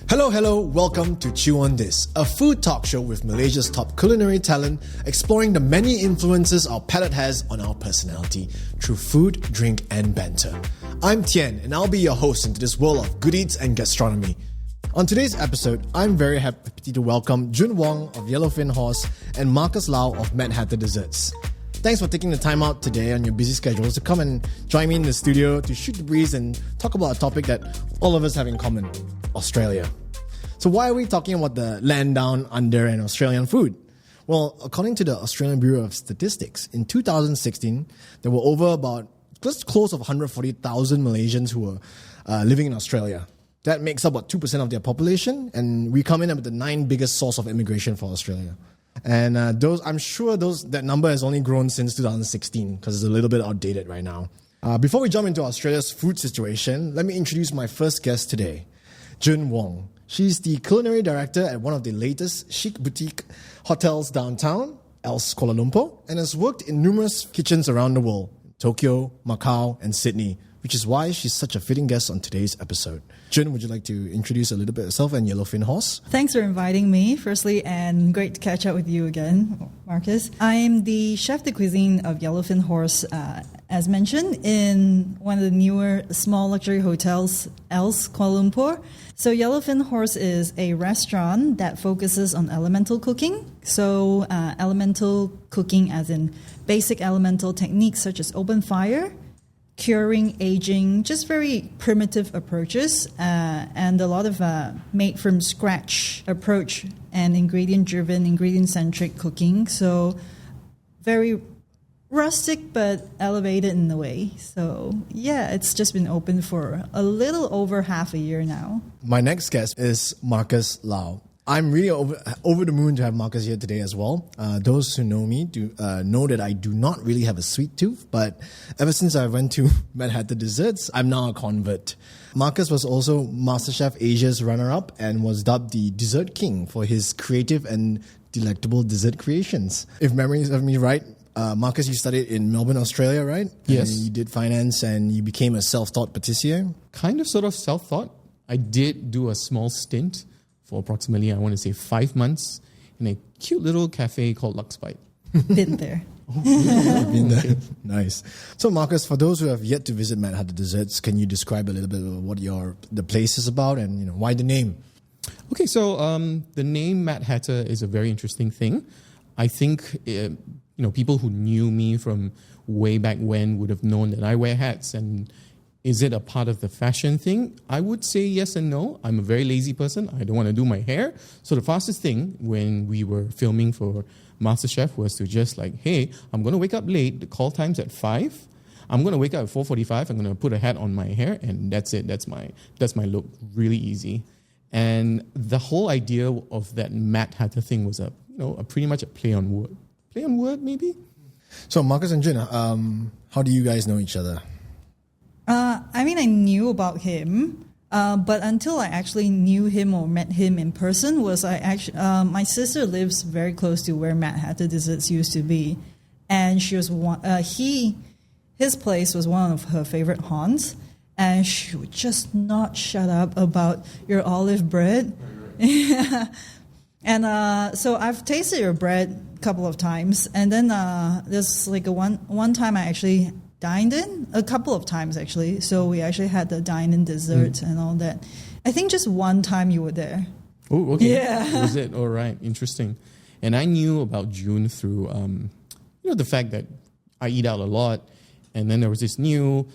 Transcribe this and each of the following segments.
Hello, welcome to Chew on This, a food talk show with Malaysia's top culinary talent, exploring the many influences our palate has on our personality through food, drink, and banter. I'm Tian, and I'll be your host into this world of good eats and gastronomy. On today's episode, I'm very happy to welcome Wong of Yellowfin Horse and Marcus Lau of MadHatter Desserts. Thanks for taking the time out today on your busy schedules to come and join me in the studio to shoot the breeze and talk about a topic that all of us have in common, Australia. So why are we talking about the land down under and Australian food? Well, according to the Australian Bureau of Statistics, in 2016, there were over about just close of 140,000 Malaysians who were living in Australia. That makes up about 2% of their population, and we come in at the 9th biggest source of immigration for Australia. And I'm sure that number has only grown since 2016 because it's a little bit outdated right now. Before we jump into Australia's food situation, let me introduce my first guest today, Wong. She's the culinary director at one of the latest chic boutique hotels downtown, Els Kuala Lumpur, and has worked in numerous kitchens around the world, Tokyo, Macau, and Sydney, which is why she's such a fitting guest on today's episode. Jun, would you like to introduce a little bit yourself and Yellowfin Horse? Thanks for inviting me, firstly, and great to catch up with you again, Marcus. I am the chef de cuisine of Yellowfin Horse, as mentioned, in one of the newer small luxury hotels, Els Kuala Lumpur. So Yellowfin Horse is a restaurant that focuses on elemental cooking. So elemental cooking as in basic elemental techniques such as open fire, curing, aging, just very primitive approaches, and a lot of made from scratch approach and ingredient-driven, ingredient-centric cooking. So very rustic but elevated in a way. So yeah, it's just been open for a little over half a year now. My next guest is Marcus Lau. I'm really over the moon to have Marcus here today as well. Those who know me know that I do not really have a sweet tooth, but ever since I went to MadHatter Desserts, I'm now a convert. Marcus was also MasterChef Asia's runner-up and was dubbed the Dessert King for his creative and delectable dessert creations. If memory serves me right, Marcus, you studied in Melbourne, Australia, right? Yes. And you did finance and you became a self-taught patissier? Kind of sort of self-taught. I did do a small stint for approximately, 5 months in a cute little cafe called Lux Bite. Been there. Been there. Nice. So Marcus, for those who have yet to visit MadHatter Desserts, can you describe a little bit of what the place is about and why the name? Okay, so the name MadHatter is a very interesting thing. I think people who knew me from way back when would have known that I wear hats. And is it a part of the fashion thing? I would say yes and no. I'm a very lazy person. I don't want to do my hair. So the fastest thing when we were filming for MasterChef was to just hey, I'm going to wake up late. The call time's at 5. I'm going to wake up at 4:45. I'm going to put a hat on my hair, and that's it. That's my look. Really easy. And the whole idea of that MadHatter thing was a pretty much a play on word. Play on word, maybe? So Marcus and Jun, how do you guys know each other? I knew about him, but until I actually knew him or met him in person my sister lives very close to where MadHatter Desserts used to be, and she was his place was one of her favorite haunts, and she would just not shut up about your olive bread. And so I've tasted your bread a couple of times, and then there's one time I actually dined in, a couple of times actually. So we actually had the dine-in dessert and all that. I think just one time you were there. Oh, okay. Yeah. Was it? All right. Interesting. And I knew about June through, the fact that I eat out a lot. And then there was this new,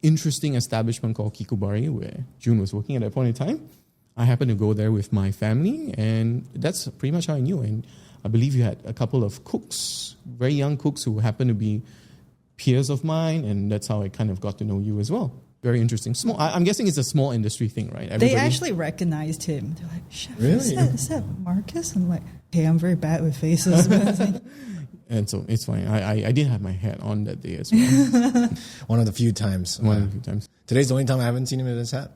interesting establishment called Kikubari where June was working at that point in time. I happened to go there with my family, and that's pretty much how I knew. And I believe you had a couple of cooks, very young cooks who happened to be peers of mine, and that's how I kind of got to know you as well. Very interesting. Small. I'm guessing it's a small industry thing, right? They actually recognized him. They're like, Chef, really? Is that Marcus? I'm like, hey, I'm very bad with faces. And so it's fine. I did have my hat on that day as well. One of the few times. Today's the only time I haven't seen him in his hat.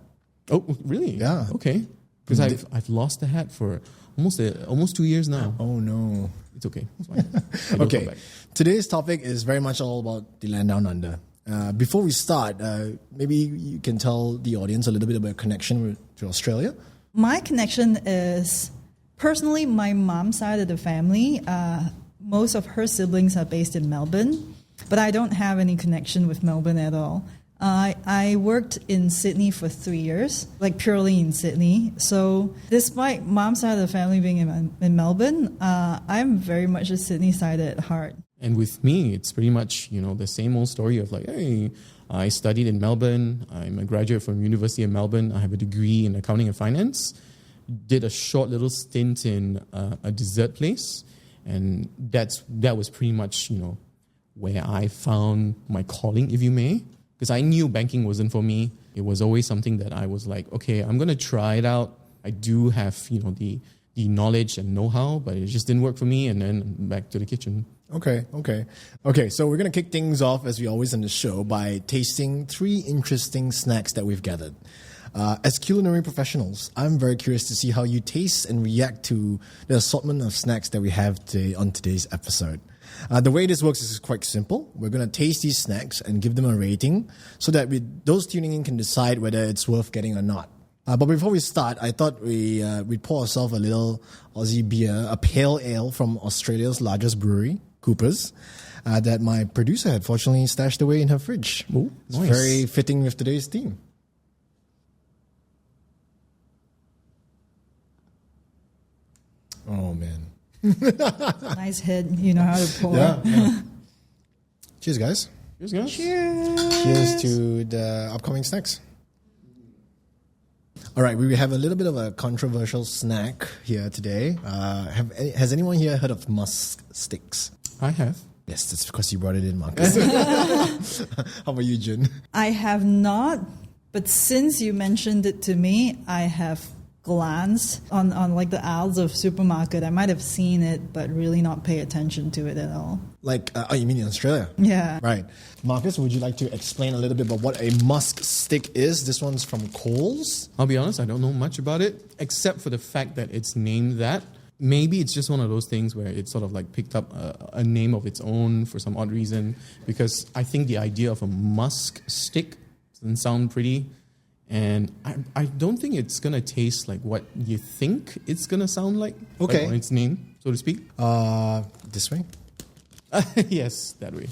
Oh, really? Yeah. Okay. Because I've lost the hat for almost 2 years now. Oh no. It's okay. It's fine. Okay. Today's topic is very much all about the land down under. Before we start, maybe you can tell the audience a little bit about your connection to Australia. My connection is, personally, my mom's side of the family. Most of her siblings are based in Melbourne, but I don't have any connection with Melbourne at all. I worked in Sydney for 3 years, like purely in Sydney. So despite mom's side of the family being in Melbourne, I'm very much a Sydney side at heart. And with me, it's pretty much, the same old story of like, hey, I studied in Melbourne. I'm a graduate from University of Melbourne. I have a degree in accounting and finance. Did a short little stint in a dessert place. And that was pretty much, where I found my calling, if you may. Because I knew banking wasn't for me. It was always something that I was like, okay, I'm going to try it out. I do have, the knowledge and know-how, but it just didn't work for me. And then back to the kitchen. Okay. So we're going to kick things off, as we always on the show, by tasting 3 interesting snacks that we've gathered. As culinary professionals, I'm very curious to see how you taste and react to the assortment of snacks that we have today on today's episode. The way this works is quite simple. We're going to taste these snacks and give them a rating so that those tuning in can decide whether it's worth getting or not. But before we start, I thought we'd pour ourselves a little Aussie beer, a pale ale from Australia's largest brewery, Cooper's, that my producer had fortunately stashed away in her fridge. Ooh, it's nice. very fitting with today's theme. Oh, man. Nice head, you know how to pour. Yeah. Cheers, guys. Cheers, guys. Cheers to the upcoming snacks. All right, we have a little bit of a controversial snack here today. Has anyone here heard of musk sticks? I have. Yes, that's because you brought it in, Marcus. How about you, Jun? I have not, but since you mentioned it to me, I have glanced on like the aisles of supermarket. I might have seen it, but really not pay attention to it at all. Like, you mean in Australia? Yeah. Right. Marcus, would you like to explain a little bit about what a musk stick is? This one's from Coles. I'll be honest, I don't know much about it, except for the fact that it's named that. Maybe it's just one of those things where it sort of like picked up a name of its own for some odd reason, because I think the idea of a musk stick doesn't sound pretty. And I don't think it's going to taste like what you think it's going to sound like. Okay. Like on its name, so to speak. This way? Yes, that way.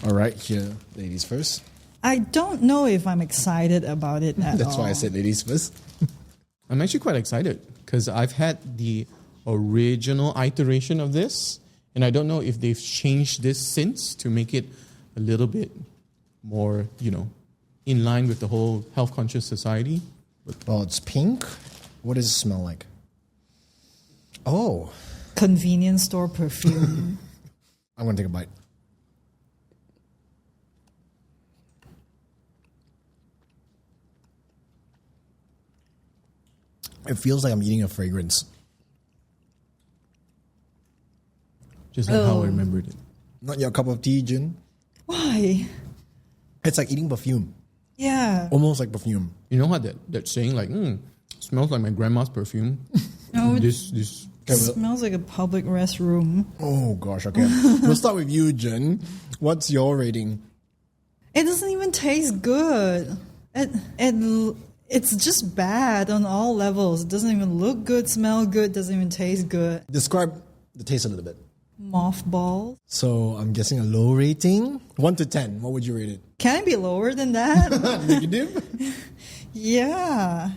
All right, here, ladies first. I don't know if I'm excited about it at all. That's why I said ladies first. I'm actually quite excited because I've had the original iteration of this, and I don't know if they've changed this since to make it a little bit more, in line with the whole health-conscious society. Well, it's pink. What does it smell like? Oh. Convenience store perfume. I'm going to take a bite. It feels like I'm eating a fragrance. Just like how I remembered it. Not your cup of tea, Jin. Why? It's like eating perfume. Yeah. Almost like perfume. You know how that saying like, smells like my grandma's perfume? No, This it smells like a public restroom. Oh, gosh, okay. We'll start with you, Jin. What's your rating? It doesn't even taste good. It's just bad on all levels. It doesn't even look good, smell good, doesn't even taste good. Describe the taste a little bit. Mothballs. So I'm guessing a low rating. 1 to 10, what would you rate it? Can it be lower than that? Negative? Yeah.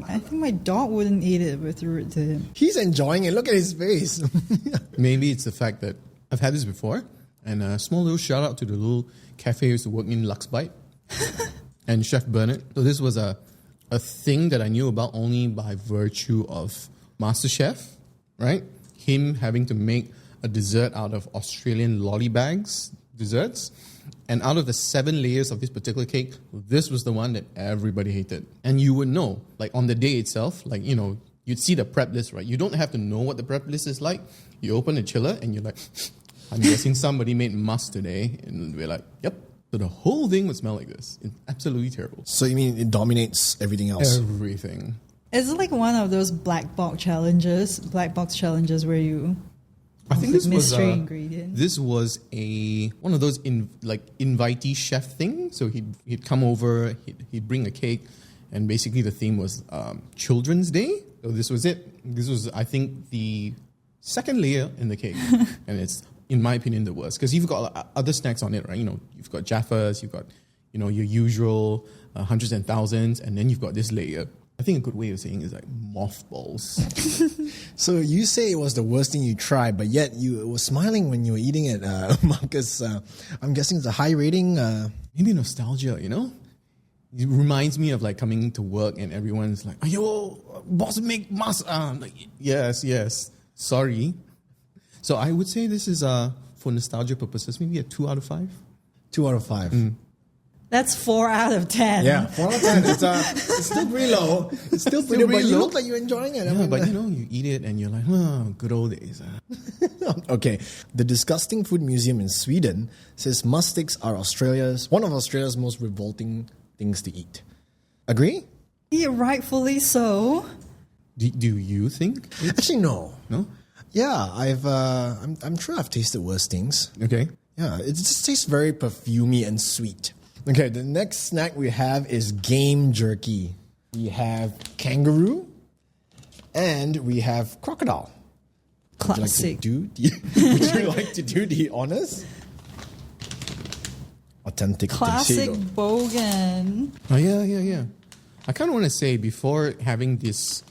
I think my dog wouldn't eat it with root to him. He's enjoying it. Look at his face. Maybe it's the fact that I've had this before, and a small little shout out to the little cafe I used to work in, Luxbite, and Chef Bernard. So this was a thing that I knew about only by virtue of MasterChef, right? Him having to make a dessert out of Australian lollybags desserts. And out of the 7 layers of this particular cake, this was the one that everybody hated. And you would know, like on the day itself, like, you'd see the prep list, right? You don't have to know what the prep list is like. You open the chiller and you're like, I'm guessing somebody made musk today. And we're like, yep. So the whole thing would smell like this. It's absolutely terrible. So you mean it dominates everything else? Everything. It's like one of those black box challenges where you I think this was mystery ingredient. This was one of those invitee chef thing. So he'd come over, he'd bring a cake, and basically the theme was Children's Day. So this was it. This was, I think, the second layer in the cake, and it's, in my opinion, the worst because you've got other snacks on it, right? You've got Jaffas, you've got your usual hundreds and thousands, and then you've got this layer. I think a good way of saying it is like mothballs. So you say it was the worst thing you tried, but yet you were smiling when you were eating it, Marcus. I'm guessing it's a high rating. Maybe nostalgia, It reminds me of like coming to work and everyone's like, "Yo, boss make musk." I'm like, yes. Sorry. So I would say this is for nostalgia purposes, maybe a 2 out of 5. 2 out of 5. That's 4 out of 10. Yeah, 4 out of 10. It's still pretty low. It's still pretty low, but you look like you're enjoying it. Yeah, but you eat it and you're like, good old days. Okay, the Disgusting Food Museum in Sweden says musk sticks are one of Australia's most revolting things to eat. Agree? Yeah, rightfully so. Do you think? Actually, no. No? Yeah, I'm sure I've tasted worse things. Okay. Yeah, it just tastes very perfumey and sweet. Okay, the next snack we have is game jerky. We have kangaroo and we have crocodile. Classic. Would you like to do the honors? Authentic. Classic bogan. Oh, yeah. I kind of want to say, before having this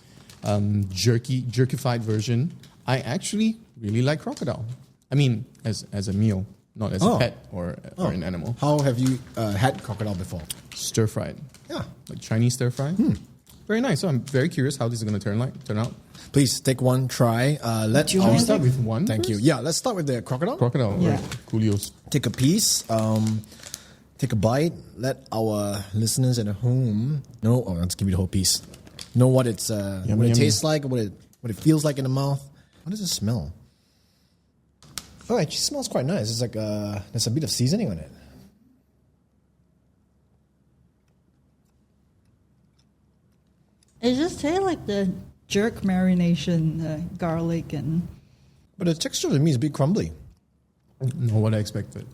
jerkified version, I actually really like crocodile. I mean, as a meal, not as a pet or an animal. How have you had crocodile before? Stir fried. Yeah. Like Chinese stir fry. Very nice. So I'm very curious how this is going to turn out. Please take one try. Let's start with one. Thank you. Yeah, let's start with the crocodile. Crocodile. Yeah. Right. Coolios. Take a piece. Take a bite. Let our listeners at home know. Oh, let's give you the whole piece. Know what it's what it tastes like, what it feels like in the mouth. How does it smell? Oh, it actually smells quite nice. It's like there's a bit of seasoning on it. It just tastes like the jerk marination, garlic and... But the texture to me is a bit crumbly. Not what I expected.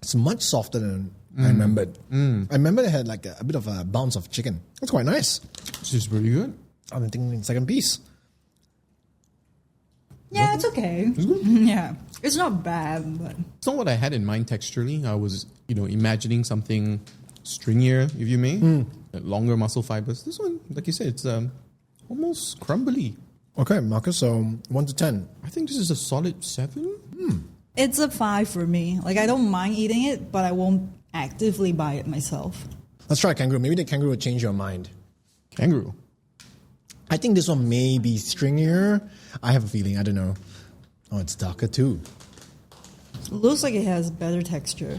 It's much softer than I remembered. I remember it had like a bit of a bounce of chicken. That's quite nice. This is really good. I'm thinking second piece. Yeah, it's okay. Yeah, it's not bad, but... It's not what I had in mind texturally. I was, imagining something stringier, if you may, longer muscle fibers. This one, like you said, it's almost crumbly. Okay, Marcus, so 1 to 10. I think this is a solid 7. It's a 5 for me. Like, I don't mind eating it, but I won't actively buy it myself. Let's try kangaroo. Maybe the kangaroo will change your mind. Kangaroo. I think this one may be stringier. I have a feeling. I don't know. Oh, it's darker too. It looks like it has better texture.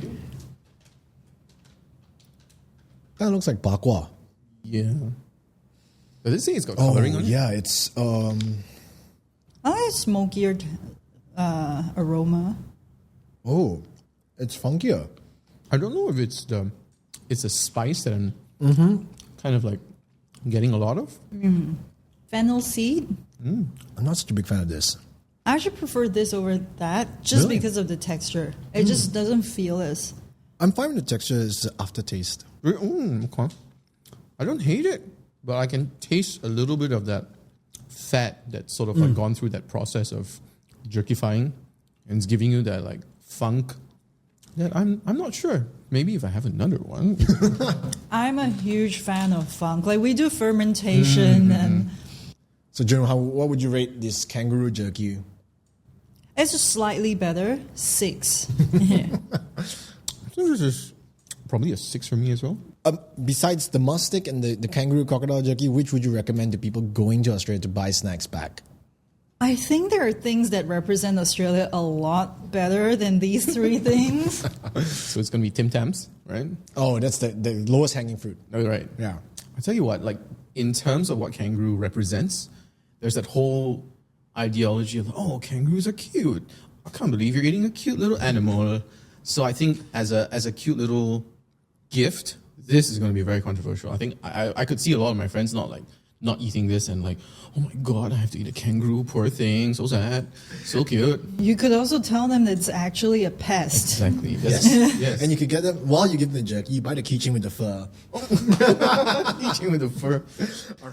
That looks like bakwa. Yeah. Does it say it's got coloring on it? Yeah, it's I like smokier aroma. oh, it's funkier. I don't know if it's a spice that I'm kind of like getting a lot of. Fennel seed. I'm not such a big fan of this. I actually prefer this over that just Really? because of the texture. It just doesn't feel as... I'm fine with the texture. It's the aftertaste. Okay. I don't hate it, but I can taste a little bit of that fat that's sort of like gone through that process of jerkifying, and it's giving you that like funk that I'm not sure. Maybe if I have another one. I'm a huge fan of funk. Like, we do fermentation and... So, Jerome, what would you rate this kangaroo jerky? It's just slightly better. 6. Yeah. I think this is probably a 6 for me as well. Besides the musk stick and the kangaroo crocodile jerky, which would you recommend to people going to Australia to buy snacks back? I think there are things that represent Australia a lot better than these 3 things. So it's going to be Tim Tams, right? Oh, that's the lowest hanging fruit. Oh, right. Yeah. I tell you what, like in terms of what kangaroo represents, there's that whole ideology of, oh, kangaroos are cute. I can't believe you're eating a cute little animal. So I think as a cute little gift, this is going to be very controversial. I think I could see a lot of my friends not not eating this and like, oh my God, I have to eat a kangaroo, poor thing, so sad, so cute. You could also tell them that it's actually a pest. Exactly. Yes. And you could get them, while you give them the jerky, you buy the keychain with the fur. Keychain with the fur.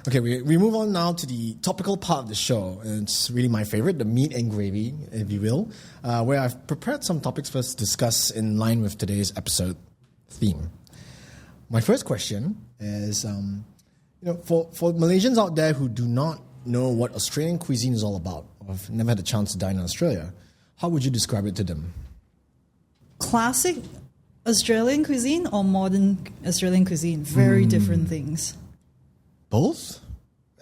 Okay, we move on now to the topical part of the show. And it's really my favorite, the meat and gravy, if you will, where I've prepared some topics for us to discuss in line with today's episode theme. My first question is, for Malaysians out there who do not know what Australian cuisine is all about, or have never had a chance to dine in Australia, how would you describe it to them? Classic Australian cuisine or modern Australian cuisine? Very different things. Both?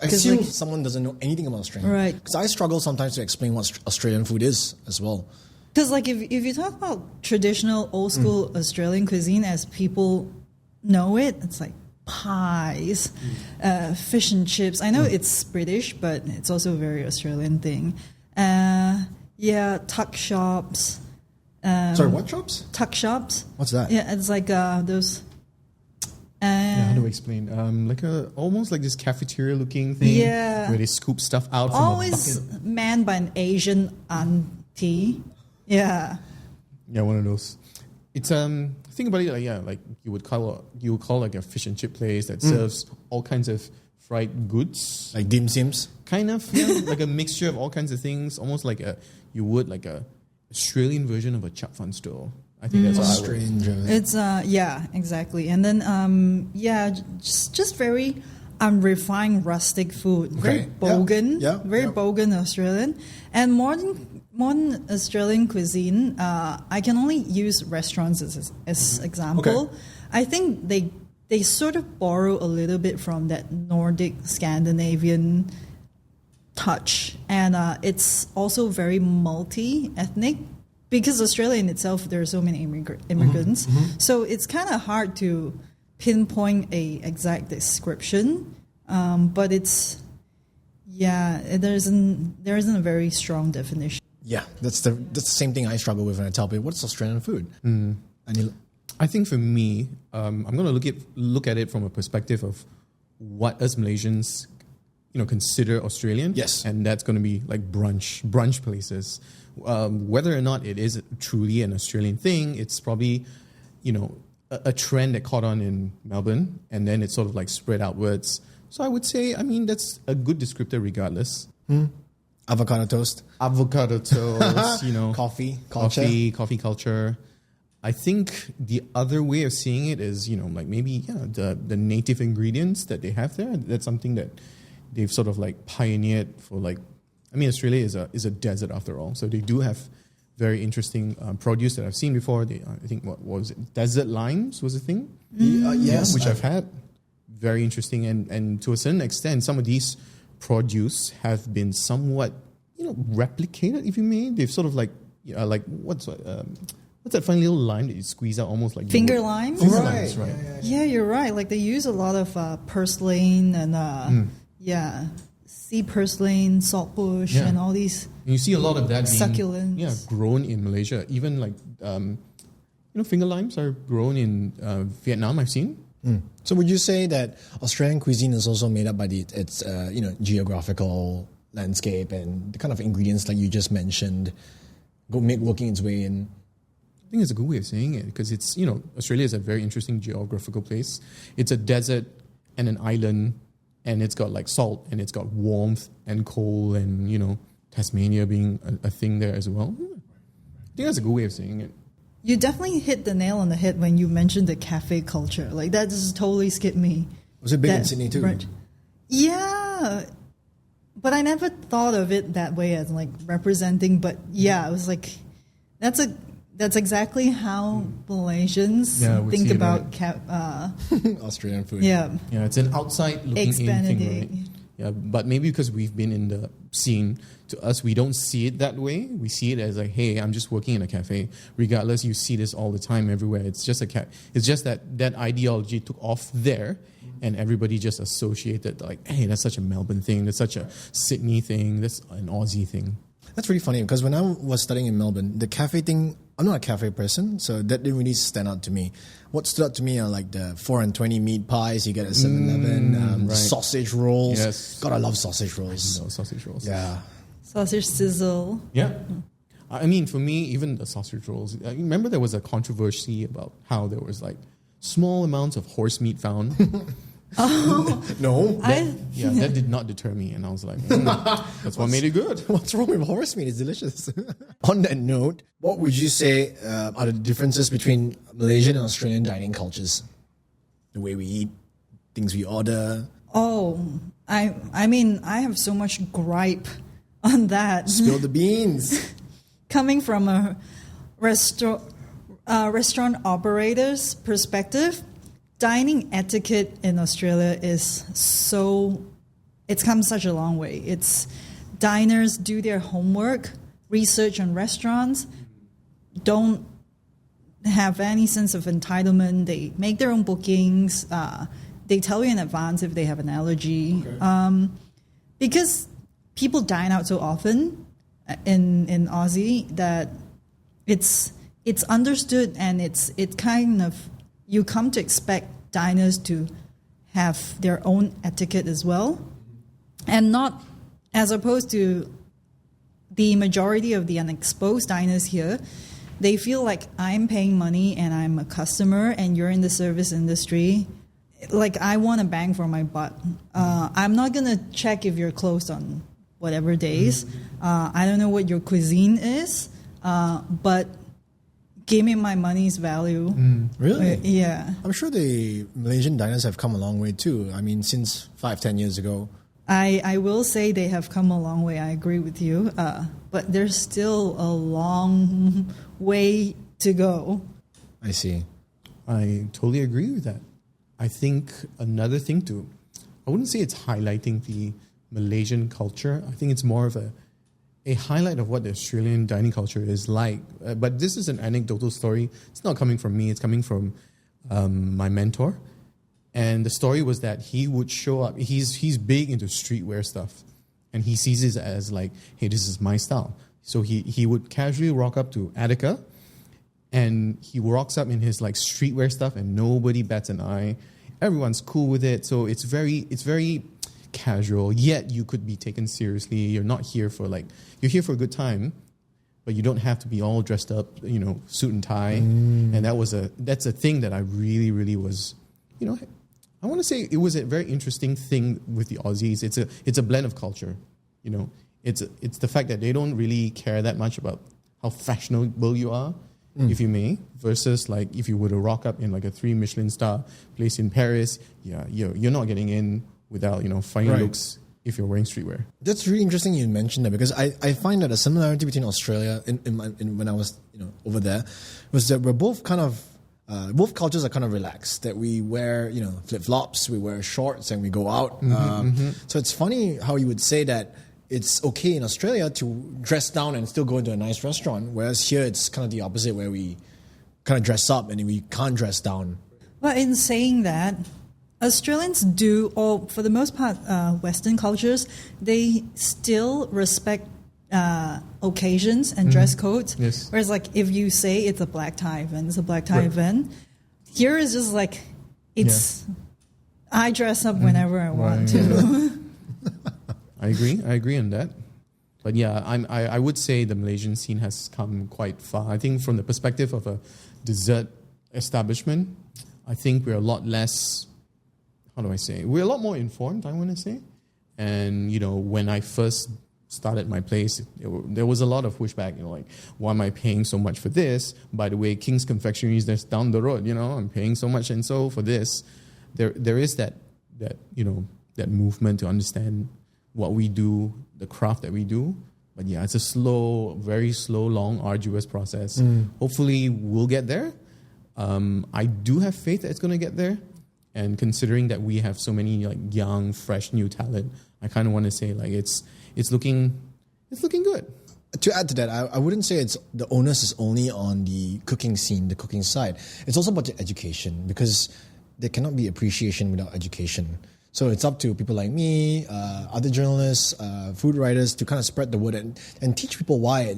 I 'Cause, assume like- someone doesn't know anything about Australian. Right. Because I struggle sometimes to explain what Australian food is as well. Because like if you talk about traditional old school Australian cuisine as people know it, it's like pies, fish and chips. I know it's British, but it's also a very Australian thing. Tuck shops. Sorry, what shops? Tuck shops. What's that? Yeah, it's like those. How do I explain? Like almost like this cafeteria looking thing. Yeah. Where they scoop stuff out from Always a bucket. manned by an Asian auntie. Yeah. Yeah, one of those. It's think about it like you would call like a fish and chip place that serves all kinds of fried goods. Like dim sims? Kind of, yeah, like a mixture of all kinds of things, almost like a Australian version of a chap fan store. I think that's what I would. Australian. It's exactly. And then just very unrefined rustic food. Very Okay. bogan. Yeah. Very Yeah. bogan Australian. And modern Australian cuisine, I can only use restaurants as example. Okay. I think they sort of borrow a little bit from that Nordic Scandinavian touch, and it's also very multi-ethnic because Australia in itself there are so many immigrants, so it's kind of hard to pinpoint a exact description, but it's there isn't a very strong definition. Yeah, that's the same thing I struggle with when I tell people, what's Australian food? I think for me, I'm going to look at it from a perspective of what us Malaysians, consider Australian. Yes. And that's going to be like brunch places. Whether or not it is truly an Australian thing, it's probably, a trend that caught on in Melbourne, and then it sort of like spread outwards. So I would say, that's a good descriptor regardless. Avocado toast. Avocado toast, Coffee culture. coffee culture. I think the other way of seeing it is, like maybe the native ingredients that they have there. That's something that they've sort of like pioneered for Australia is a desert after all, so they do have very interesting produce that I've seen before. I think what was it? Desert limes was a thing. Yes, which I've had. Very interesting, and to a certain extent, some of these produce have been somewhat replicated, if you may. They've sort of like what's that funny little lime that you squeeze out almost like Finger limes? Finger Right. limes, right? Yeah, you're right. Like they use a lot of purslane and sea purslane, saltbush, Yeah. and all these. And you see a lot of that being Succulents. grown in Malaysia. Even like finger limes are grown in Vietnam. I've seen. So would you say that Australian cuisine is also made up by its geographical landscape and the kind of ingredients like you just mentioned working its way in? I think it's a good way of saying it because it's, Australia is a very interesting geographical place. It's a desert and an island, and it's got like salt and it's got warmth and cold and, Tasmania being a thing there as well. I think that's a good way of saying it. You definitely hit the nail on the head when you mentioned the cafe culture. Like that just totally skipped me. Was it big in Sydney too? Right. Yeah. But I never thought of it that way as like representing, but I was like, that's exactly how Malaysians we think see it, about right? Australian food. Yeah, it's an outside looking Eggs in thing, Benedict. right? Yeah, but maybe because we've been in the scene, to us, we don't see it that way. We see it as like, hey, I'm just working in a cafe. Regardless, you see this all the time everywhere. It's just it's just that ideology took off there, and everybody just associated like, hey, that's such a Melbourne thing. That's such a Sydney thing. That's an Aussie thing. That's really funny because when I was studying in Melbourne, the cafe thing, I'm not a cafe person, so that didn't really stand out to me. What stood out to me are like the 4 and 20 meat pies you get at 7-Eleven, right. sausage rolls. Yes. God, I love sausage rolls. No, sausage rolls. Yeah. Sausage sizzle. Yeah. I mean, for me, even the sausage rolls, I remember there was a controversy about how there was like small amounts of horse meat found. No. That did not deter me. And I was like, that's what made it good. What's wrong with horse meat? It's delicious. On that note, what would you say are the differences between Malaysian and Australian dining cultures? The way we eat, things we order. Oh, I mean, I have so much gripe on that. Spill the beans. Coming from a restaurant operator's perspective, dining etiquette in Australia it's come such a long way. It's diners do their homework, research on restaurants, don't have any sense of entitlement. They make their own bookings. They tell you in advance if they have an allergy. Okay. Because people dine out so often in Aussie that it's understood, and it kind of, you come to expect diners to have their own etiquette as well, and not as opposed to the majority of the unexposed diners here. They feel like I'm paying money and I'm a customer and you're in the service industry. Like, I want a bang for my buck. I'm not going to check if you're closed on whatever days. I don't know what your cuisine is, but give me my money's value. Really? Yeah. I'm sure the Malaysian diners have come a long way too. I mean, since 5-10 years ago. I will say they have come a long way. I agree with you. But there's still a long way to go. I see. I totally agree with that. I think another thing too, I wouldn't say it's highlighting the Malaysian culture. I think it's more of a highlight of what the Australian dining culture is like. But this is an anecdotal story. It's not coming from me. It's coming from my mentor. And the story was that he would show up. He's big into streetwear stuff. And he sees it as like, hey, this is my style. So he would casually rock up to Attica. And he rocks up in his like streetwear stuff and nobody bats an eye. Everyone's cool with it. So it's very casual, yet you could be taken seriously. You're not here for you're here for a good time, but you don't have to be all dressed up, suit and tie. And that's a thing that I really, really was, I want to say it was a very interesting thing with the Aussies. It's a blend of culture, It's the fact that they don't really care that much about how fashionable you are, if you may, versus like if you were to rock up in like a 3 Michelin star place in Paris, you're not getting in without, funny looks if you're wearing streetwear. That's really interesting you mentioned that, because I find that a similarity between Australia in when I was over there was that we're both kind of both cultures are kind of relaxed, that we wear flip-flops, we wear shorts and we go out. So it's funny how you would say that it's okay in Australia to dress down and still go into a nice restaurant, whereas here it's kind of the opposite, where we kind of dress up and we can't dress down. Well, in saying that, Australians do, or for the most part, Western cultures, they still respect occasions and dress codes. Yes. Whereas, like, if you say it's a black tie event, it's a black tie event. Here is just like, I dress up whenever I want to. I agree on that. But yeah, I would say the Malaysian scene has come quite far. I think from the perspective of a dessert establishment, I think we're a lot less, we're a lot more informed, I want to say. And, when I first started my place, there was a lot of pushback, why am I paying so much for this? By the way, King's Confectionery is just down the road, I'm paying so much and so for this. There is that movement to understand what we do, the craft that we do. But yeah, it's a very slow, long, arduous process. Hopefully we'll get there. I do have faith that it's going to get there. And considering that we have so many young, fresh, new talent, I kind of want to say it's looking good. To add to that, I wouldn't say the onus is only on the cooking scene, the cooking side. It's also about the education, because there cannot be appreciation without education. So it's up to people like me, other journalists, food writers to kind of spread the word and teach people why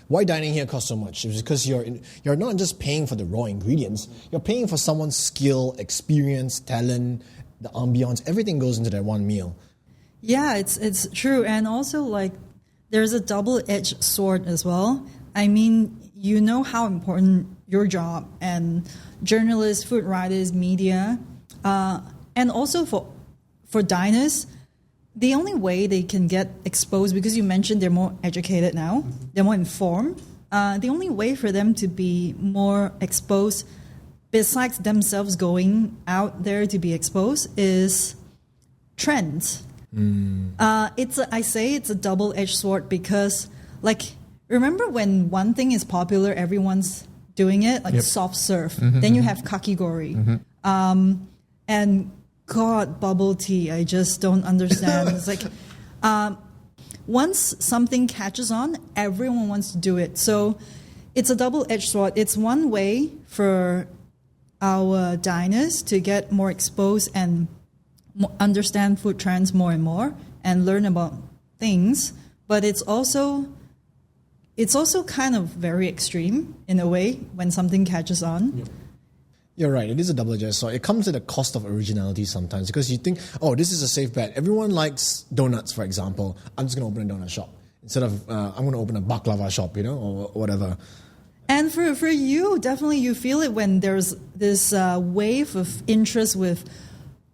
why dining here costs so much. It's because you're not just paying for the raw ingredients, you're paying for someone's skill, experience, talent, the ambiance, everything goes into that one meal. Yeah, it's true. And also, like, there's a double-edged sword as well. I mean, you know how important your job and journalists, food writers, media, and also for diners, the only way they can get exposed, because you mentioned they're more educated now, they're more informed, the only way for them to be more exposed, besides themselves going out there to be exposed, is trends. I say it's a double-edged sword because, like, remember when one thing is popular, everyone's doing it, like soft serve. Then you have kakigori. And God, bubble tea, I just don't understand. It's like, once something catches on, everyone wants to do it. So it's a double-edged sword. It's one way for our diners to get more exposed and understand food trends more and more and learn about things. But it's also kind of very extreme in a way when something catches on. Yeah. You're right. It is a double-edged sword. It comes at a cost of originality sometimes because you think, oh, this is a safe bet. Everyone likes donuts, for example. I'm just going to open a donut shop instead of I'm going to open a baklava shop, or whatever. And for you, definitely you feel it when there's this wave of interest with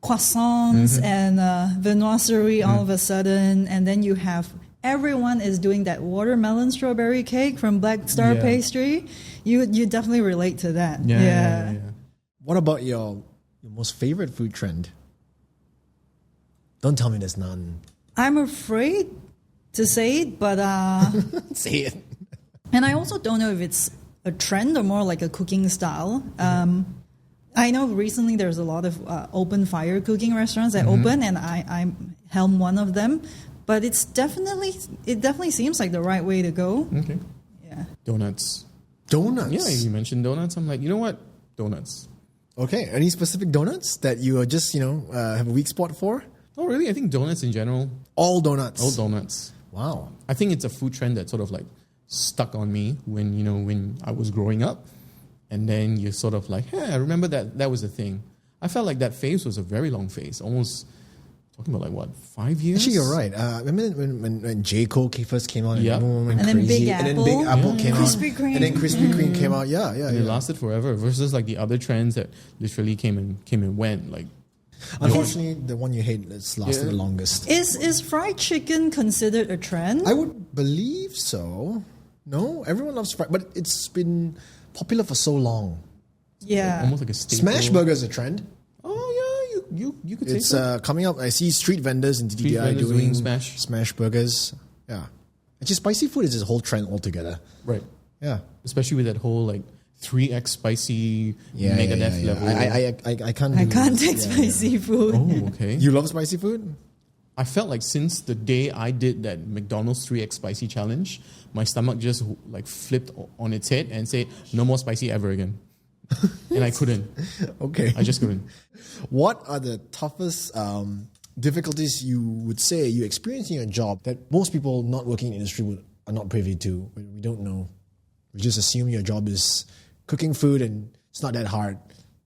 croissants and viennoiserie all of a sudden, and then you have everyone is doing that watermelon strawberry cake from Black Star Pastry. You definitely relate to that. Yeah. What about your most favorite food trend? Don't tell me there's none. I'm afraid to say it, but say it. And I also don't know if it's a trend or more like a cooking style. I know recently there's a lot of open fire cooking restaurants that open, and I helm one of them. But it definitely seems like the right way to go. Okay. Yeah. Donuts. Yeah, you mentioned donuts. I'm like, you know what? Donuts. Okay. Any specific donuts that you are just, have a weak spot for? Oh, really? I think donuts in general. All donuts. All donuts. Wow. I think it's a food trend that sort of like stuck on me when I was growing up. And then you're sort of like, hey, I remember that was a thing. I felt like that phase was a very long phase, almost talking about 5 years? Actually, you're right. Remember when J. Cole first came out and everyone went and crazy? Then and then Big Apple came out. Krispy Kreme. And then Krispy Kreme came out. Yeah. And it lasted forever versus like the other trends that literally came and went. Like, unfortunately, the one you hate that's lasted the longest. Is fried chicken considered a trend? I would believe so. No? Everyone loves fried, but it's been popular for so long. Yeah. almost like a staple. Smash burger is a trend. Oh, yeah, you could say it's so. Coming up. I see street vendors in TTI doing smash burgers. Yeah. Actually, spicy food is this whole trend altogether. Right. Yeah. Especially with that whole 3x spicy Megadeth level. I can't. I can't take spicy food. Oh, okay. You love spicy food? I felt like since the day I did that McDonald's 3x spicy challenge, my stomach just flipped on its head and said, no more spicy ever again. And I couldn't. Okay. I just couldn't. What are the toughest difficulties you would say you experience in your job that most people not working in the industry are not privy to? We don't know. We just assume your job is cooking food and it's not that hard.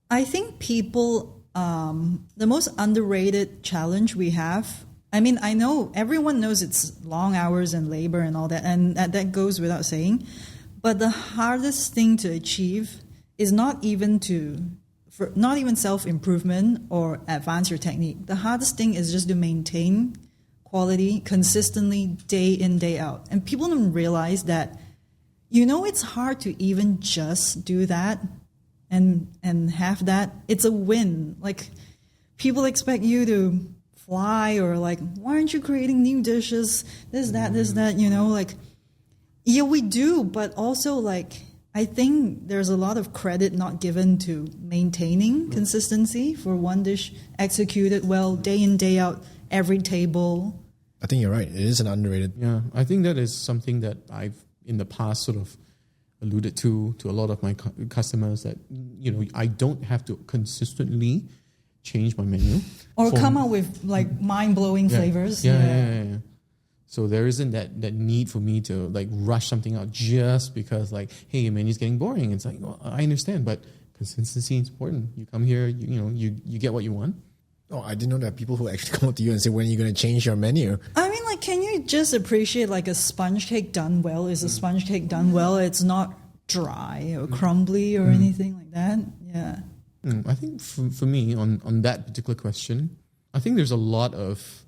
I think people, the most underrated challenge we have, I mean, I know everyone knows it's long hours and labor and all that, and that goes without saying. But the hardest thing to achieve is not even self-improvement or advance your technique. The hardest thing is just to maintain quality consistently day in, day out. And people don't realize that, it's hard to even just do that and have that. It's a win. People expect you to fly or why aren't you creating new dishes? This, that, yeah, we do. But also I think there's a lot of credit not given to maintaining consistency for one dish executed well day in, day out, every table. I think you're right. It is an underrated. Yeah, I think that is something that I've in the past sort of alluded to a lot of my customers that, I don't have to consistently change my menu. Or come out with like mind-blowing flavors. Yeah. So there isn't that need for me to like rush something out just because like, hey, your menu's getting boring. It's like, well, I understand, but consistency is important. You come here, you get what you want. Oh, I didn't know that people who actually come up to you and say, when are you going to change your menu? I mean, like, can you just appreciate like a sponge cake done well is a sponge cake done well? It's not dry or crumbly or anything like that. Yeah. I think for me, on that particular question, I think there's a lot of,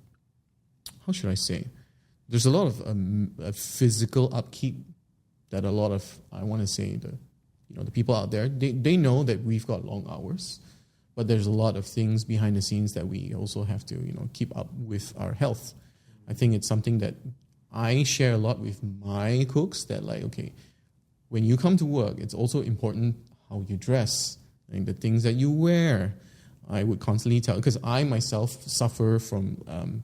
how should I say? There's a lot of physical upkeep that a lot of, I want to say, the people out there, they know that we've got long hours, but there's a lot of things behind the scenes that we also have to, keep up with our health. I think it's something that I share a lot with my cooks that like, okay, when you come to work, it's also important how you dress and the things that you wear. I would constantly tell, because I myself suffer from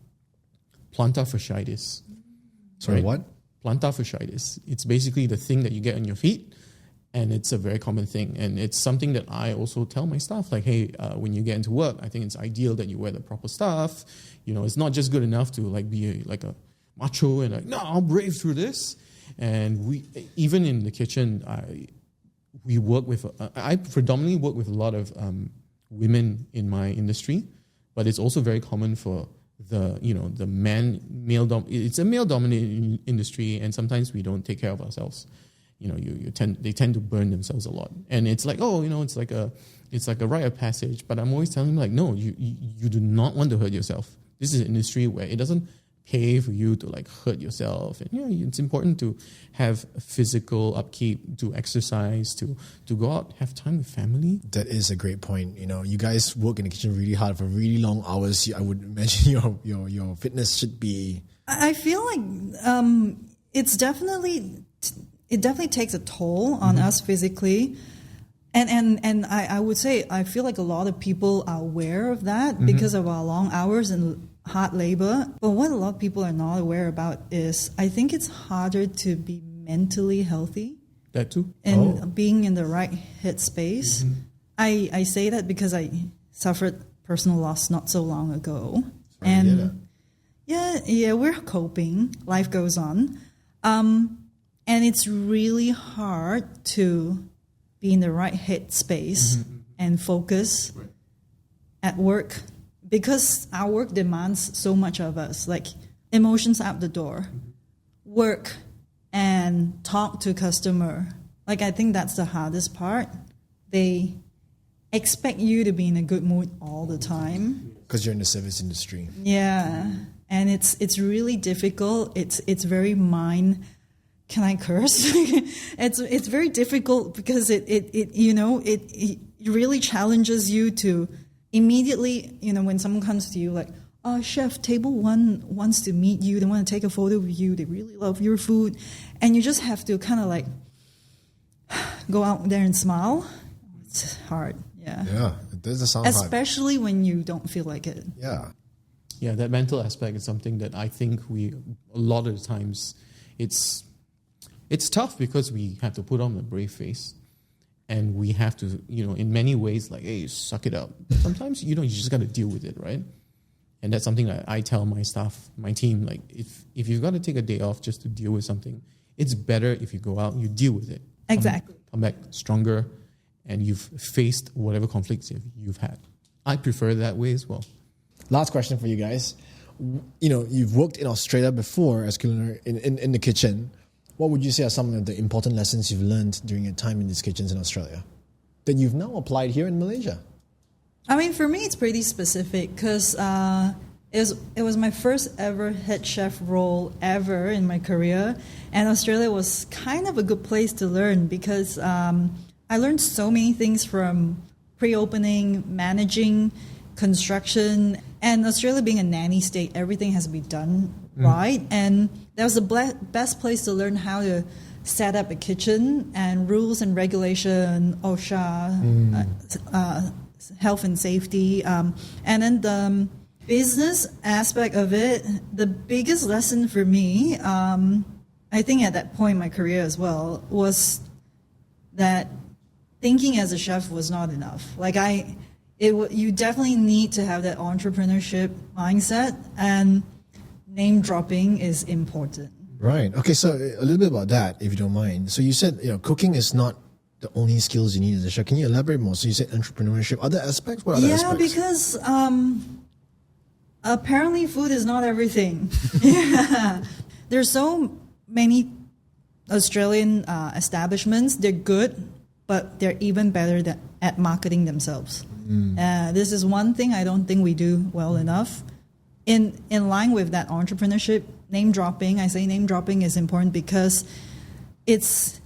plantar fasciitis. Sorry, what? Plantar fasciitis. It's basically the thing that you get on your feet, and it's a very common thing. And it's something that I also tell my staff, like, hey, when you get into work, I think it's ideal that you wear the proper stuff. It's not just good enough to like be like a macho and like, no, I'll brave through this. And we, even in the kitchen, I predominantly work with a lot of women in my industry, but it's also very common for it's a male-dominated industry, and sometimes we don't take care of ourselves. They tend to burn themselves a lot, and it's like, it's like a rite of passage. But I'm always telling them like, no, you do not want to hurt yourself. This is an industry where it doesn't pay for you to like hurt yourself, and it's important to have physical upkeep, to exercise, to go out, have time with family. That is a great point. You guys work in the kitchen really hard for really long hours. I would imagine your fitness should be. I feel like it definitely takes a toll on us physically. And I would say I feel like a lot of people are aware of that because of our long hours and hard labor. But what a lot of people are not aware about is I think it's harder to be mentally healthy. That too. And being in the right headspace. I say that because I suffered personal loss not so long ago. And we're coping. Life goes on. And it's really hard to be in the right headspace and focus at work, because our work demands so much of us, like emotions out the door, work, and talk to customer. Like, I think that's the hardest part. They expect you to be in a good mood all the time. Because you're in the service industry. Yeah. And it's really difficult. It's very mind. Can I curse? It's very difficult because it really challenges you to immediately, when someone comes to you like, oh, chef, table one wants to meet you. They want to take a photo with you. They really love your food. And you just have to kind of like go out there and smile. It's hard. Yeah. Yeah. It doesn't sound hard. Especially when you don't feel like it. Yeah. Yeah, that mental aspect is something that I think a lot of the times, it's tough because we have to put on a brave face. And we have to, in many ways, like, hey, suck it up. Sometimes, you just got to deal with it, right? And that's something that I tell my staff, my team, like, if you've got to take a day off just to deal with something, it's better if you go out, you deal with it. Exactly. Come back stronger, and you've faced whatever conflicts you've had. I prefer that way as well. Last question for you guys. You've worked in Australia before as culinary in the kitchen. What would you say are some of the important lessons you've learned during your time in these kitchens in Australia that you've now applied here in Malaysia? I mean, for me, it's pretty specific because it was my first ever head chef role ever in my career. And Australia was kind of a good place to learn because I learned so many things from pre-opening, managing, construction. And Australia being a nanny state, everything has to be done right. And that was the best place to learn how to set up a kitchen and rules and regulation, OSHA, health and safety. And then the business aspect of it, the biggest lesson for me, I think at that point in my career as well, was that thinking as a chef was not enough. Like You definitely need to have that entrepreneurship mindset, and name dropping is important. Right. Okay, so a little bit about that, if you don't mind. So you said, cooking is not the only skills you need as a chef. Can you elaborate more? So you said entrepreneurship. Other aspects? What other aspects? Because apparently food is not everything. Yeah. There's so many Australian establishments. They're good, but they're even better at marketing themselves. This is one thing I don't think we do well enough. In line with that entrepreneurship, name dropping, I say name dropping is important because it's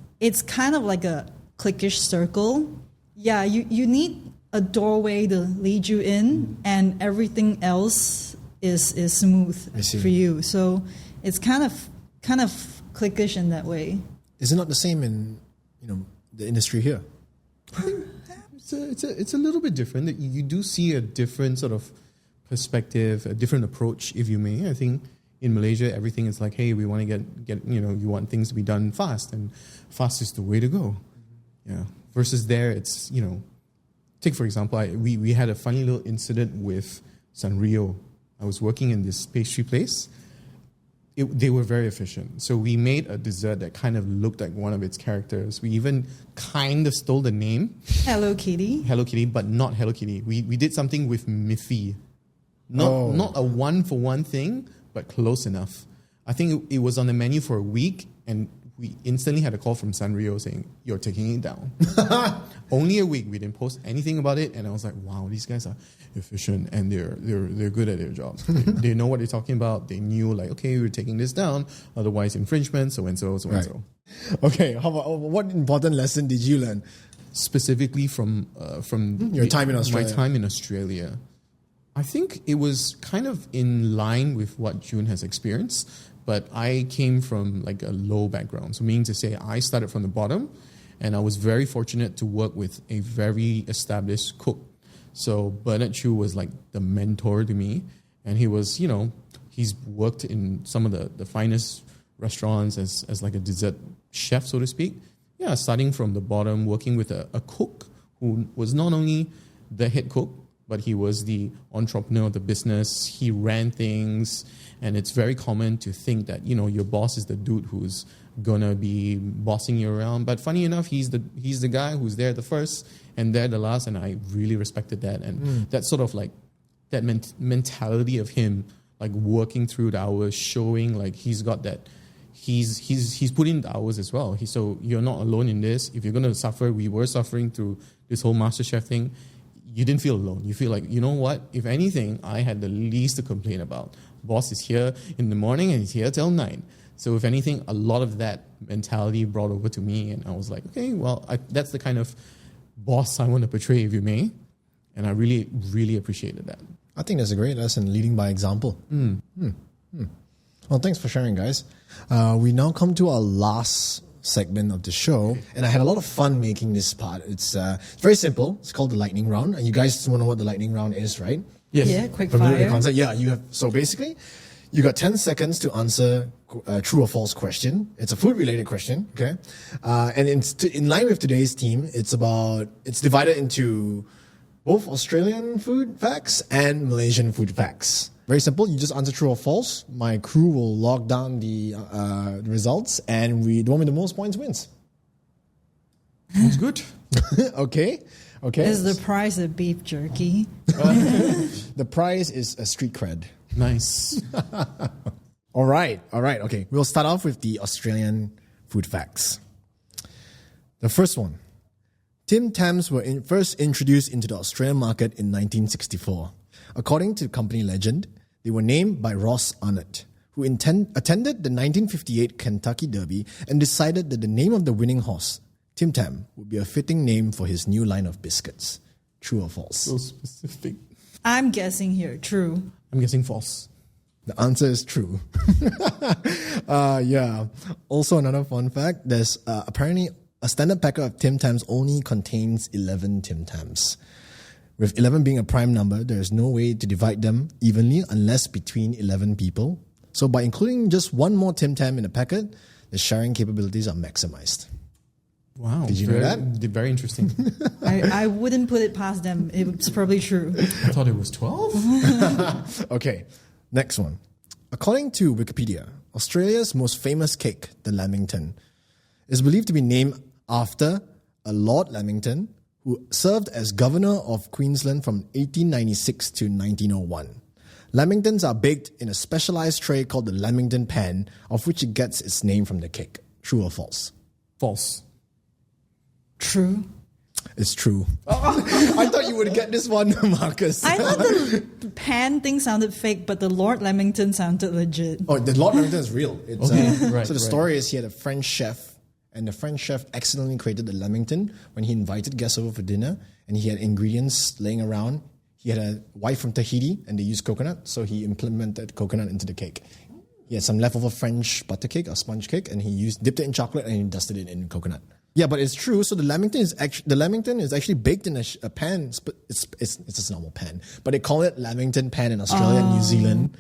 kind of like a cliquish circle. Yeah, you need a doorway to lead you in, and everything else is smooth for you. So it's kind of cliquish in that way. Is it not the same in the industry here? It's a little bit different. You do see a different sort of perspective, a different approach, if you may. I think in Malaysia, everything is like, hey, we want to get you want things to be done fast, and fast is the way to go. Yeah. Versus there, it's, take for example, we had a funny little incident with Sanrio. I was working in this pastry place. They were very efficient. So we made a dessert that kind of looked like one of its characters. We even kind of stole the name. Hello Kitty, but not Hello Kitty. We did something with Miffy. Not a one-for-one thing, but close enough. I think it was on the menu for a week, and we instantly had a call from Sanrio saying, you're taking it down. Only a week. We didn't post anything about it, and I was like, wow, these guys are efficient, and they're good at their jobs. They know what they're talking about. They knew, like, okay, we're taking this down, otherwise infringement, so and so. Okay, how about, what important lesson did you learn? Specifically from your time in Australia. My time in Australia. I think it was kind of in line with what June has experienced, but I came from like a low background. So meaning to say, I started from the bottom, and I was very fortunate to work with a very established cook. So Bernard Chu was like the mentor to me, and he was, he's worked in some of the finest restaurants as like a dessert chef, so to speak. Yeah, starting from the bottom, working with a cook who was not only the head cook, but he was the entrepreneur of the business. He ran things, and it's very common to think that, your boss is the dude who's gonna be bossing you around. But funny enough, he's the guy who's there the first and there the last, and I really respected that. And that sort of like that mentality of him, like working through the hours, showing like he's got that. He's put in the hours as well. So you're not alone in this. If you're gonna suffer, we were suffering through this whole MasterChef thing. You didn't feel alone. You feel like, you know what? If anything, I had the least to complain about. Boss is here in the morning and he's here till 9. So if anything, a lot of that mentality brought over to me, and I was like, okay, well, that's the kind of boss I want to portray, if you may. And I really, really appreciated that. I think that's a great lesson, leading by example. Well, thanks for sharing, guys. We now come to our last segment of the show, and I had a lot of fun making this part. It's very simple. It's called the lightning round, and you guys want to know what the lightning round is, right? Yes. Yeah, quick Familiar fire. with the concept? Yeah, you have. So basically, you got 10 seconds to answer a true or false question. It's a food-related question, okay? And in line with today's theme, it's divided into both Australian food facts and Malaysian food facts. Very simple. You just answer true or false. My crew will log down the results, and the one with the most points wins. Sounds good. Okay. Is the prize a beef jerky? The prize is a street cred. Nice. All right. Okay. We'll start off with the Australian food facts. The first one. Tim Tams were first introduced into the Australian market in 1964. According to company legend, they were named by Ross Arnott, who attended the 1958 Kentucky Derby and decided that the name of the winning horse, Tim Tam, would be a fitting name for his new line of biscuits. True or false? So specific. I'm guessing here, true. I'm guessing false. The answer is true. Yeah. Also, another fun fact, there's apparently a standard packet of Tim Tams only contains 11 Tim Tams. With 11 being a prime number, there is no way to divide them evenly unless between 11 people. So by including just one more Tim Tam in a packet, the sharing capabilities are maximized. Wow. Did you know that? Very interesting. I wouldn't put it past them. It's probably true. I thought it was 12. Okay, next one. According to Wikipedia, Australia's most famous cake, the Lamington, is believed to be named after a Lord Lamington who served as governor of Queensland from 1896 to 1901. Lamingtons are baked in a specialized tray called the Lamington pan, of which it gets its name from the cake. True or false? False. True. It's true. I thought you would get this one, Marcus. I thought the pan thing sounded fake, but the Lord Lamington sounded legit. Oh, the Lord Lamington is real. It's, Right, so the story is he had a French chef, and the French chef accidentally created the Lamington when he invited guests over for dinner, and he had ingredients laying around. He had a wife from Tahiti, and they used coconut, so he implemented coconut into the cake. He had some leftover French butter cake or sponge cake, and he dipped it in chocolate and he dusted it in coconut. Yeah, but it's true. So the Lamington is actually baked in a pan. It's just a normal pan, but they call it Lamington pan in Australia and New Zealand.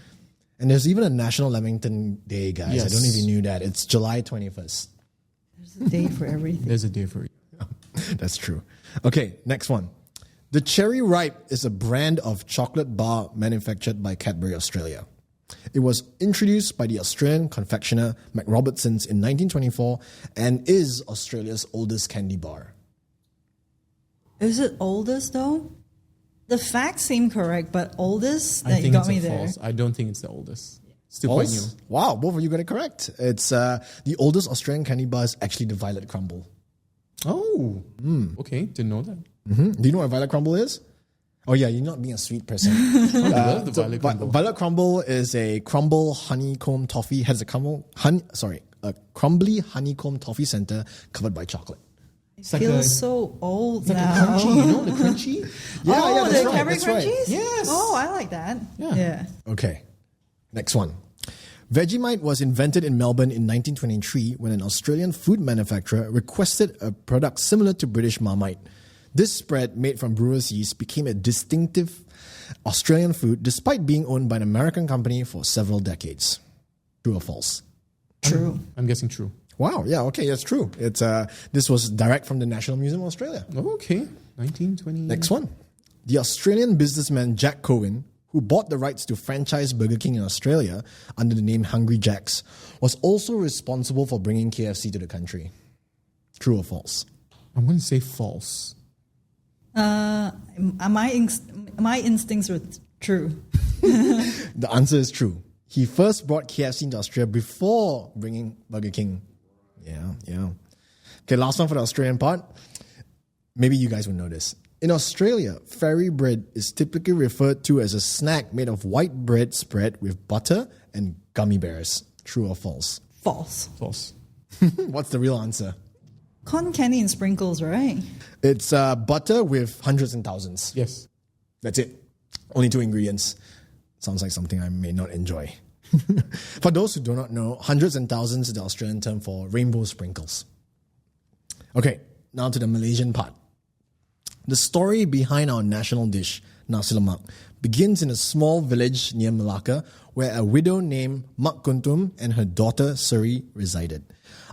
And there's even a National Lamington Day, guys. Yes. I don't know if you knew that. It's July 21st. There's a day for everything. There's a day for it. That's true. Okay, next one. The Cherry Ripe is a brand of chocolate bar manufactured by Cadbury Australia. It was introduced by the Australian confectioner McRobertsons in 1924 and is Australia's oldest candy bar. Is it oldest though? The facts seem correct, but oldest, I you think got it's me a there. false. I don't think it's the oldest. Still quite new. False? Wow, both of you got it correct. It's the oldest Australian candy bar is actually the Violet Crumble. Oh, okay. Didn't know that. Do you know what Violet Crumble is? Oh yeah, you're not being a sweet person. I love the Violet Crumble. Violet Crumble is a crumble honeycomb toffee. Has a crumbly honeycomb toffee center covered by chocolate. It like feels so old It's like now. a crunchy, you know, the crunchy? Yeah, that's the right. Cadbury That's right. Crunchies? Yes. Oh, I like that. Yeah. Okay, next one. Vegemite was invented in Melbourne in 1923 when an Australian food manufacturer requested a product similar to British Marmite. This spread, made from brewer's yeast, became a distinctive Australian food despite being owned by an American company for several decades. True or false? True. I'm guessing true. Wow, yeah, okay, that's true. It's this was direct from the National Museum of Australia. Okay. 1920. Next one. The Australian businessman Jack Cohen, who bought the rights to franchise Burger King in Australia under the name Hungry Jack's, was also responsible for bringing KFC to the country. True or false? I'm going to say false. My instincts were true. The answer is true. He first brought KFC into Australia before bringing Burger King. Yeah. Okay, last one for the Australian part. Maybe you guys will know this. In Australia, fairy bread is typically referred to as a snack made of white bread spread with butter and gummy bears. True or false? False. False. What's the real answer? Cotton candy and sprinkles, right? It's butter with hundreds and thousands. Yes. That's it. Only 2 ingredients. Sounds like something I may not enjoy. For those who do not know, hundreds and thousands is the Australian term for rainbow sprinkles. Okay, now to the Malaysian part. The story behind our national dish, nasi lemak, begins in a small village near Malacca where a widow named Mak Kuntum and her daughter Seri resided.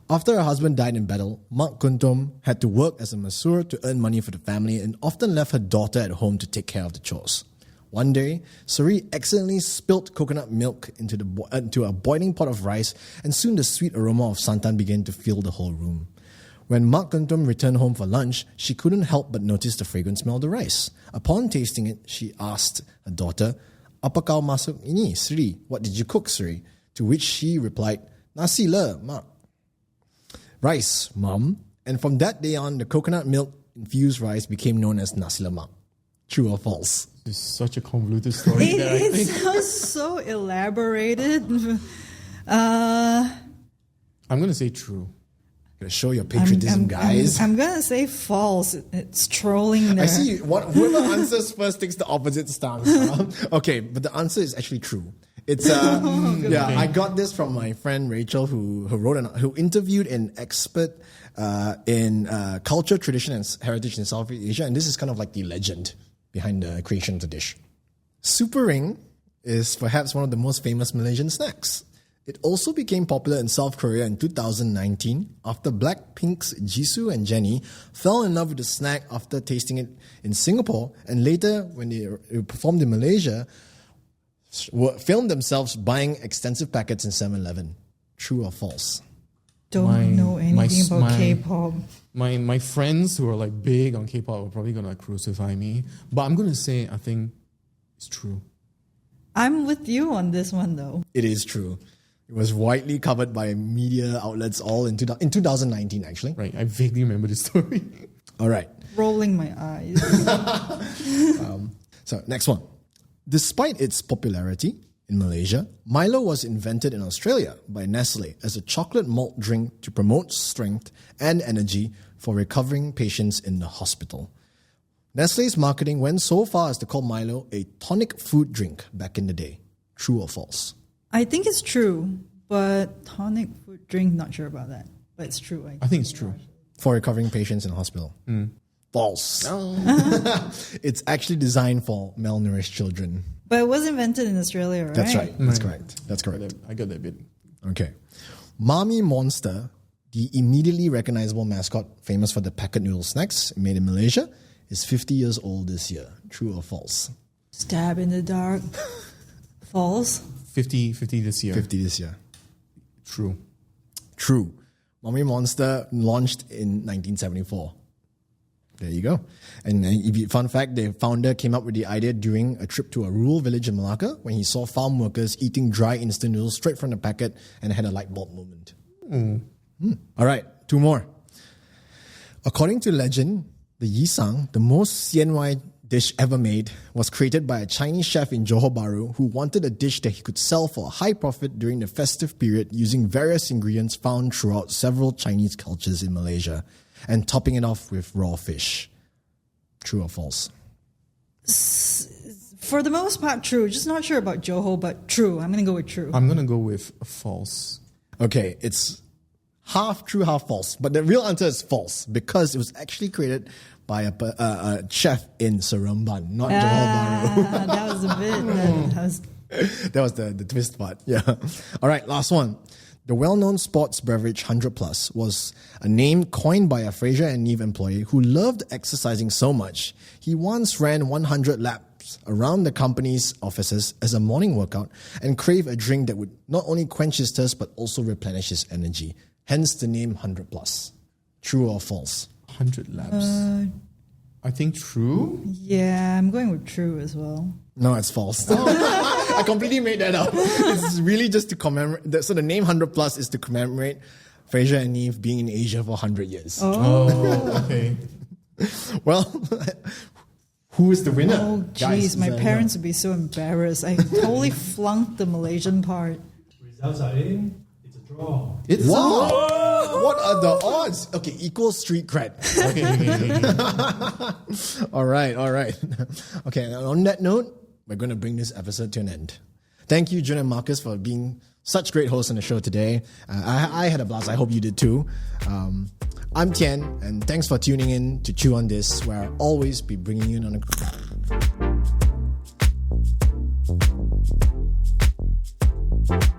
After her husband died in battle, Mak Kuntum had to work as a masseur to earn money for the family and often left her daughter at home to take care of the chores. One day, Seri accidentally spilt coconut milk into a boiling pot of rice, and soon the sweet aroma of santan began to fill the whole room. When Mak Kuntum returned home for lunch, she couldn't help but notice the fragrant smell of the rice. Upon tasting it, she asked her daughter, "Apa kau masuk ini, Seri? What did you cook, Seri?" To which she replied, "Nasi le, Mak." Rice, Mom. And from that day on, the coconut milk-infused rice became known as nasi lemak. True or false? It's such a convoluted story. It sounds so elaborated. I'm going to say true. Gonna show your patriotism, guys. I'm going to say false. It's trolling there. I see whoever answers first takes the opposite stance. Huh? Okay, but the answer is actually true. It's I got this from my friend Rachel, who interviewed an expert in culture, tradition, and heritage in Southeast Asia, and this is kind of like the legend behind the creation of the dish. Super ring is perhaps one of the most famous Malaysian snacks. It also became popular in South Korea in 2019 after Blackpink's Jisoo and Jennie fell in love with the snack after tasting it in Singapore, and later, when they performed in Malaysia, filmed themselves buying extensive packets in 7-Eleven. True or false? Don't know anything about K-pop. My friends who are like big on K-pop are probably gonna crucify me, but I'm gonna say I think it's true. I'm with you on this one though. It is true. It was widely covered by media outlets all in 2019, actually. Right, I vaguely remember this story. All right. Rolling my eyes. So, next one. Despite its popularity in Malaysia, Milo was invented in Australia by Nestle as a chocolate malt drink to promote strength and energy for recovering patients in the hospital. Nestle's marketing went so far as to call Milo a tonic food drink back in the day. True or false? I think it's true, but tonic food drink, not sure about that. But it's true. I think it's true. For recovering patients in the hospital. False. It's actually designed for malnourished children. But it was invented in Australia, right? That's right. That's correct. That's correct. I got that bit. Okay. Mommy Monster, the immediately recognizable mascot famous for the packet noodle snacks made in Malaysia, is 50 years old this year. True or false? Stab in the dark. False. 50 this year. 50 this year. True. True. Mommy Monster launched in 1974. There you go. And fun fact, the founder came up with the idea during a trip to a rural village in Malacca when he saw farm workers eating dry instant noodles straight from the packet and had a light bulb moment. All right, 2 more. According to legend, the yisang, the most CNY dish ever made, was created by a Chinese chef in Johor Bahru who wanted a dish that he could sell for a high profit during the festive period using various ingredients found throughout several Chinese cultures in Malaysia and topping it off with raw fish. True or false? For the most part, true. Just not sure about Johor, but true. I'm going to go with true. I'm going to go with false. Okay, it's half true, half false. But the real answer is false because it was actually created by a chef in Seremban, not Johor Bahru. That was a bit... That was the twist part. Yeah. All right, last one. The well-known sports beverage 100 Plus was a name coined by a Fraser and Neave employee who loved exercising so much. He once ran 100 laps around the company's offices as a morning workout and craved a drink that would not only quench his thirst but also replenish his energy. Hence the name 100 Plus. True or false? 100 laps. I think true. Yeah, I'm going with true as well. No, it's false. I completely made that up. It's really just to commemorate. So the name 100 Plus is to commemorate Fraser and Neave being in Asia for 100 years. Oh, okay. Well, who is the winner? Oh, jeez, my parents would be so embarrassed. I totally flunked the Malaysian part. Results are in. It's a draw. It's Wow! What are the odds? Okay, equal street cred. Okay. All right. Okay, and on that note, we're going to bring this episode to an end. Thank you, Jun and Marcus, for being such great hosts on the show today. I had a blast. I hope you did too. I'm Tian, and thanks for tuning in to Chew on This, where I'll always be bringing you in on a...